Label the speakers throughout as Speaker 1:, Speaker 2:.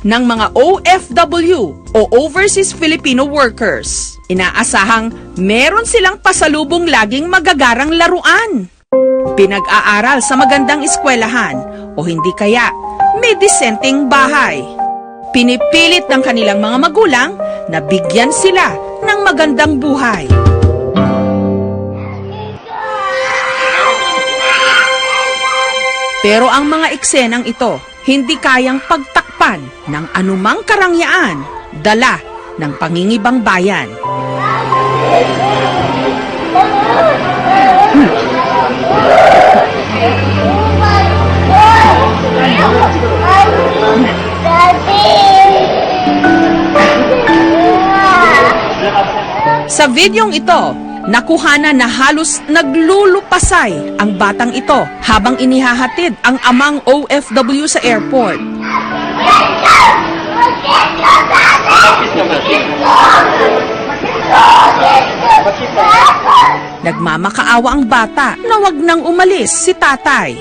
Speaker 1: ng mga OFW o Overseas Filipino Workers. Inaasahang meron silang pasalubong laging magagarang laruan, pinag-aaral sa magandang eskwelahan o hindi kaya may disenteng bahay. Pinipilit ng kanilang mga magulang na bigyan sila ng magandang buhay. Pero ang mga eksenang ito hindi kayang pagtakpan ng anumang karangyaan dala ng pangingibang bayan. Sa videong ito, nakuhanan na halos naglulupasay ang batang ito habang inihahatid ang amang OFW sa airport. Nagmamakaawa ang bata na wag nang umalis si tatay.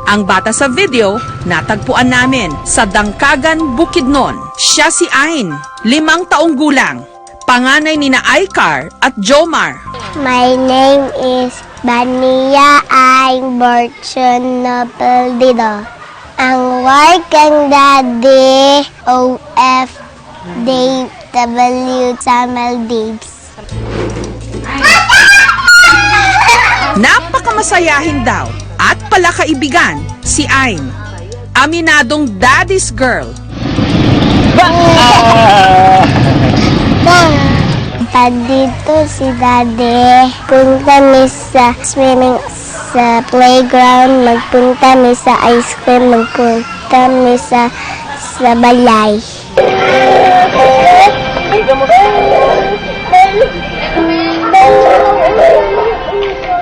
Speaker 1: Ang bata sa video, natagpuan namin sa Dangkagan, Bukidnon. Siya si Ain, 5 taong gulang, panganay nina Icar at Jomar.
Speaker 2: My name is Bania Aing Borchon Nopeldido. Ang work ng daddy, OFW sa Maldives.
Speaker 1: Napakamasayahin daw at palakaibigan si Ain. Aminadong daddy's girl.
Speaker 2: Pag dito si daddy, punta mi sa swimming sa playground, magpunta mi sa ice cream, magpunta mi sa balay.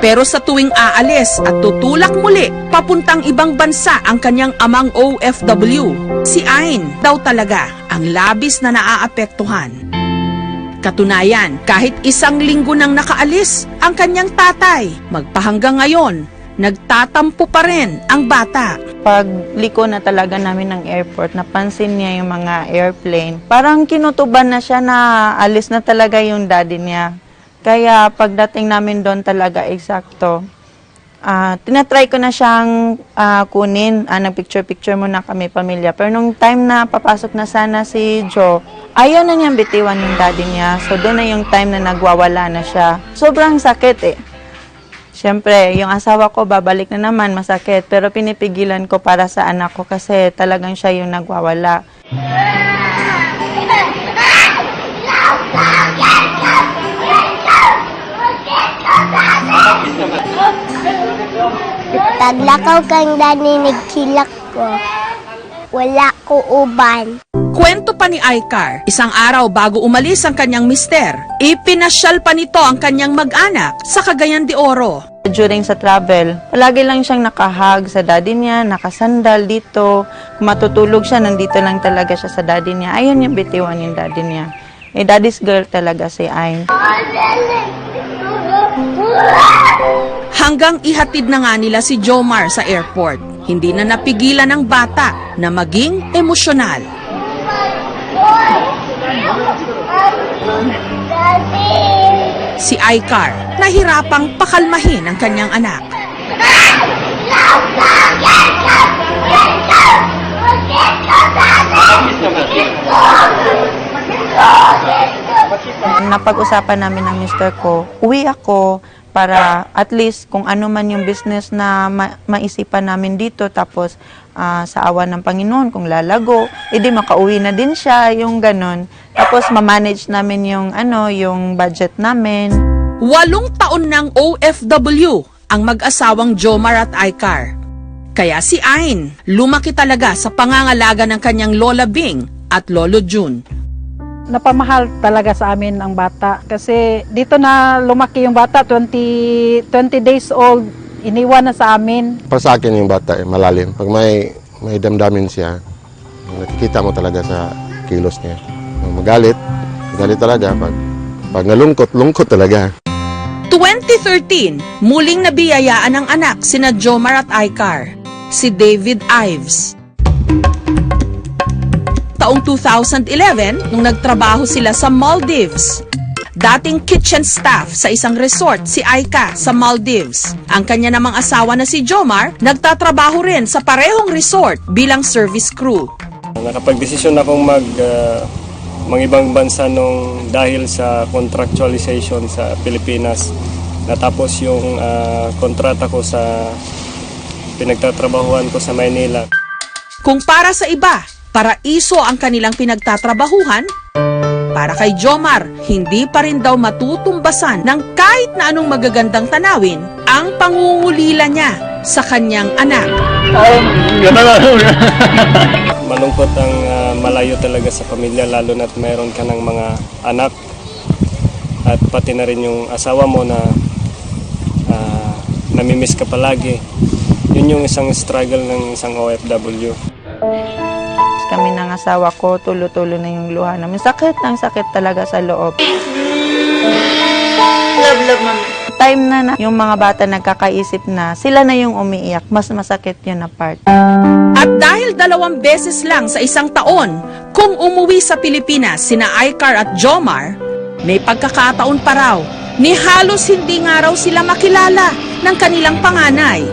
Speaker 1: Pero sa tuwing aalis at tutulak muli papuntang ibang bansa ang kanyang amang OFW, si Ain daw talaga ang labis na naaapektuhan. Katunayan, kahit 1 linggo nang nakaalis ang kanyang tatay, magpahanggang ngayon, nagtatampo pa rin ang bata.
Speaker 3: Pag liko na talaga namin ng airport, napansin niya yung mga airplane. Parang kinutuban na siya na alis na talaga yung daddy niya. Kaya pagdating namin doon talaga eksakto, tinatry ko na siyang kunin, nag-picture-picture muna kami pamilya. Pero nung time na papasok na sana si Joe, ayaw na niyang bitiwan yung daddy niya. So doon na yung time na nagwawala na siya. Sobrang sakit eh. Siyempre, yung asawa ko babalik na naman, masakit. Pero pinipigilan ko para sa anak ko kasi talagang siya yung nagwawala.
Speaker 2: Taglakaw kang daninig kilak ko, wala ko uban.
Speaker 1: Kwento pa ni Icar, isang araw bago umalis ang kanyang mister, ipinasyal pa nito ang kanyang mag-anak sa Cagayan de Oro.
Speaker 3: During sa travel, palagi lang siyang nakahag sa daddy niya, nakasandal dito. Kung matutulog siya, nandito lang talaga siya sa daddy niya. Ayaw niya bitiwan yung daddy niya. Daddy's girl talaga si Ain.
Speaker 1: Hanggang ihatid na nga nila si Jomar sa airport. Hindi na napigilan ng bata na maging emosyonal. Si Icar, nahirapang pakalmahin ang kanyang anak.
Speaker 3: Napag-usapan namin ng mister ko, uwi ako para at least kung ano man yung business na maisipan namin dito, tapos sa awa ng Panginoon, kung lalago, edi makauwi na din siya, yung ganon. Tapos ma-manage namin yung, yung budget namin.
Speaker 1: 8 taon ng OFW ang mag-asawang Jomar at Icar. Kaya si Ain, lumaki talaga sa pangangalaga ng kanyang Lola Bing at Lolo June.
Speaker 4: Napamahal talaga sa amin ang bata kasi dito na lumaki yung bata, 20 days old, iniwan na sa amin.
Speaker 5: Para sa akin yung bata, malalim. Pag may damdamin siya, nakikita mo talaga sa kilos niya. Magalit talaga. Pag nalungkot, lungkot talaga.
Speaker 1: 2013, muling nabiyayaan ng anak sina Jomar at Icar, si David Ives. Taong 2011, nung nagtrabaho sila sa Maldives. Dating kitchen staff sa isang resort si Aika sa Maldives. Ang kanya namang asawa na si Jomar, nagtatrabaho rin sa parehong resort bilang service crew.
Speaker 6: Nakapagdesisyon akong ibang bansa nung dahil sa contractualization sa Pilipinas. Natapos yung kontrata ko sa pinagtatrabahuan ko sa Maynila.
Speaker 1: Kung para sa iba, paraiso ang kanilang pinagtatrabahuhan, para kay Jomar, hindi pa rin daw matutumbasan ng kahit na anong magagandang tanawin ang pangungulila niya sa kanyang anak.
Speaker 6: Malungkot ang malayo talaga sa pamilya, lalo na't mayroon ka ng mga anak at pati na rin yung asawa mo na namimiss ka palagi. Yun yung isang struggle ng isang OFW.
Speaker 3: Kami ng asawa ko, tulo-tulo na yung luha namin. Sakit talaga sa loob. Love, mami. Time na yung mga bata nagkakaisip na, sila na yung umiiyak, mas masakit yun na part.
Speaker 1: At dahil 2 beses lang sa isang taon, kung umuwi sa Pilipinas sina Icar at Jomar, may pagkakataon pa raw, ni halos hindi nga raw sila makilala ng kanilang panganay.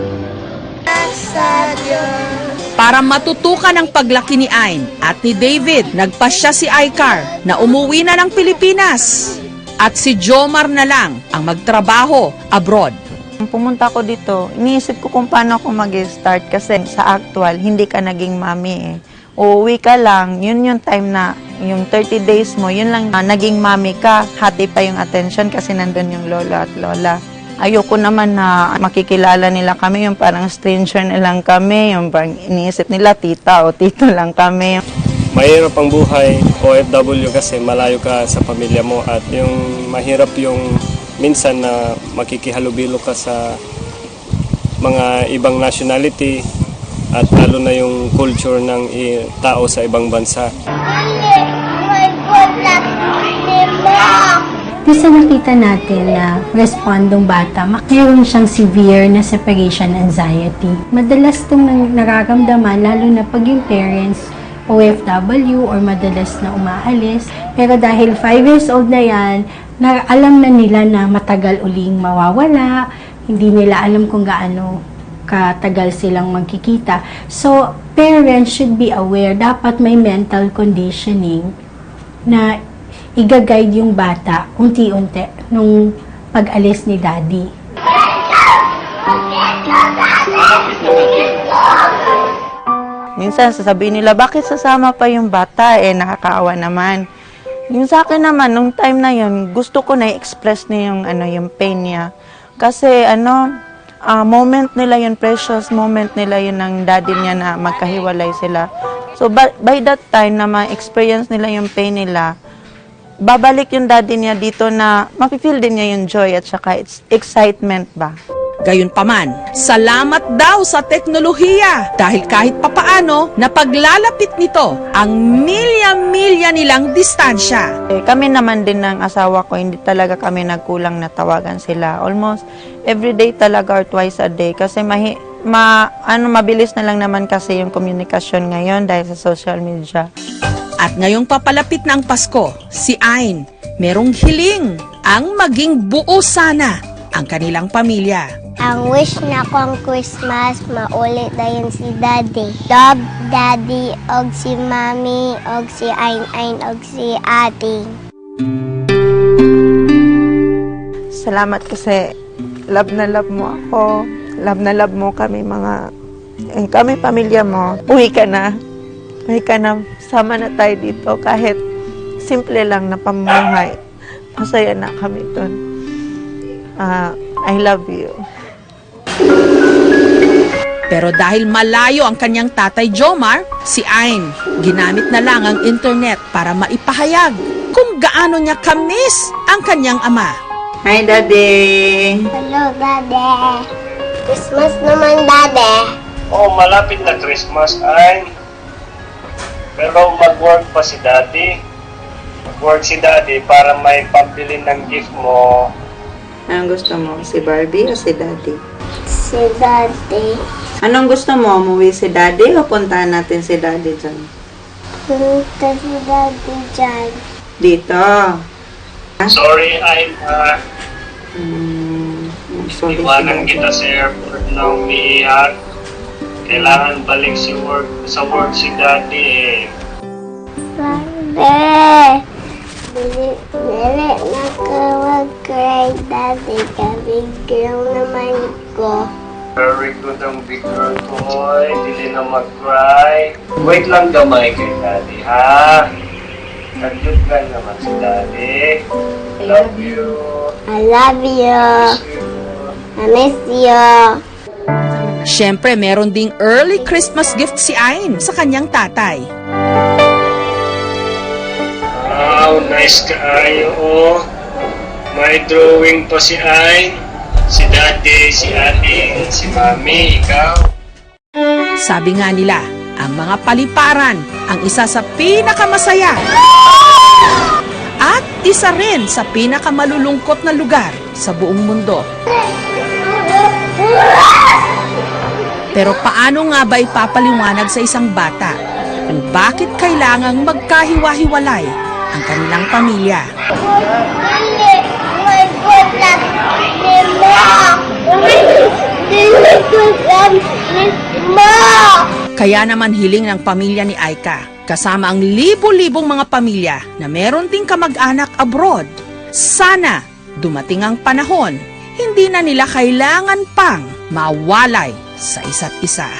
Speaker 1: Para matutukan ang paglaki ni Ain at ni David, nagpasya si Icar na umuwi na ng Pilipinas. At si Jomar na lang ang magtrabaho abroad.
Speaker 3: Nung pumunta ko dito, iniisip ko kung paano ako mag-start kasi sa actual, hindi ka naging mami eh. Uuwi ka lang, yun yung time na yung 30 days mo, yun lang naging mami ka, hati pa yung attention kasi nandun yung lolo at lola. Ayoko naman na makikilala nila kami, yung parang stranger na lang kami, yung parang iniisip nila tita o tito lang kami.
Speaker 6: Mahirap ang buhay OFW kasi malayo ka sa pamilya mo at yung mahirap yung minsan na makikihalubilo ka sa mga ibang nationality at lalo na yung culture ng tao sa ibang bansa.
Speaker 7: Doon sa nakita natin na respondong bata, mayroon siyang severe na separation anxiety. Madalas itong nararamdaman, lalo na pag yung parents, OFW or madalas na umaalis. Pero dahil 5 years old na yan, alam na nila na matagal uling mawawala, hindi nila alam kung gaano katagal silang magkikita. So, parents should be aware, dapat may mental conditioning na i-guide yung bata unti-unti nung pag-alis ni daddy.
Speaker 3: Minsan sasabihin nila, bakit sasama pa yung bata? Nakakaawa naman. Yung sa akin naman, nung time na yun, gusto ko na i-express niya yung pain niya. Kasi moment nila yun, precious moment nila yun ng daddy niya na magkahiwalay sila. So by that time na ma-experience nila yung pain nila, babalik yung daddy niya dito na mapifeel din niya yung joy at saka excitement ba.
Speaker 1: Gayunpaman, salamat daw sa teknolohiya dahil kahit papaano napaglalapit nito ang milya-milya nilang distansya.
Speaker 3: Kami naman din ng asawa ko, hindi talaga kami nagkulang na tawagan sila. Almost every day talaga or twice a day kasi mabilis na lang naman kasi yung komunikasyon ngayon dahil sa social media.
Speaker 1: At ngayong papalapit na ang Pasko, si Ain merong hiling ang maging buo sana ang kanilang pamilya.
Speaker 2: Ang wish na kong Christmas, maulit na yun si Daddy. Love Daddy, og si Mami, og si Ain, og si Ate.
Speaker 3: Salamat kasi love na love mo ako. Love na love mo kami kami pamilya mo. Uwi ka na. Sama na tayo dito kahit simple lang na pamumuhay. Masaya na kami dun. I love you.
Speaker 1: Pero dahil malayo ang kanyang tatay Jomar, si Ain ginamit na lang ang internet para maipahayag kung gaano niya kamiss ang kanyang ama.
Speaker 3: Hi, Daddy!
Speaker 2: Hello, Daddy. Christmas naman, Daddy.
Speaker 6: Oh, malapit na Christmas ay. Pero mag-work pa si Daddy. Mag-work si Daddy para may pambili ng gift mo.
Speaker 3: Anong gusto mo? Si Barbie o si Daddy?
Speaker 2: Si Daddy.
Speaker 3: Anong gusto mo? Umuwi si Daddy o puntahan natin si Daddy dyan?
Speaker 2: Punta si Daddy dyan.
Speaker 3: Dito.
Speaker 6: Sorry, I'm
Speaker 3: Sorry,
Speaker 6: iwanan
Speaker 3: si Daddy.
Speaker 6: kita sa airport na umiiyak. Kailangan balik sa work si Daddy eh.
Speaker 2: Daddy. Dili na ka mag-cry, Daddy. Kabigil naman ko.
Speaker 6: Very good ang big girl toy. Dili na mag-cry. Wait lang gamay kay Daddy, ha? Nag-good naman si Daddy. Love you.
Speaker 2: I love you.
Speaker 6: Miss you.
Speaker 2: I miss you.
Speaker 1: Siyempre, meron ding early Christmas gift si Ain sa kanyang tatay.
Speaker 6: Wow, nice kaayo, oh. May drawing pa si Ain. Si Daddy, si Ate, si Mami, ikaw.
Speaker 1: Sabi nga nila, ang mga paliparan ang isa sa pinakamasaya at isa rin sa pinakamalulungkot na lugar sa buong mundo. Pero paano nga ba ipapaliwanag sa isang bata kung bakit kailangang magkahiwa-hiwalay ang kanilang pamilya? Kaya naman hiling ng pamilya ni Aika, kasama ang libo-libong mga pamilya na meron ding kamag-anak abroad. Sana dumating ang panahon, hindi na nila kailangan pang mawalay sa isa't isa.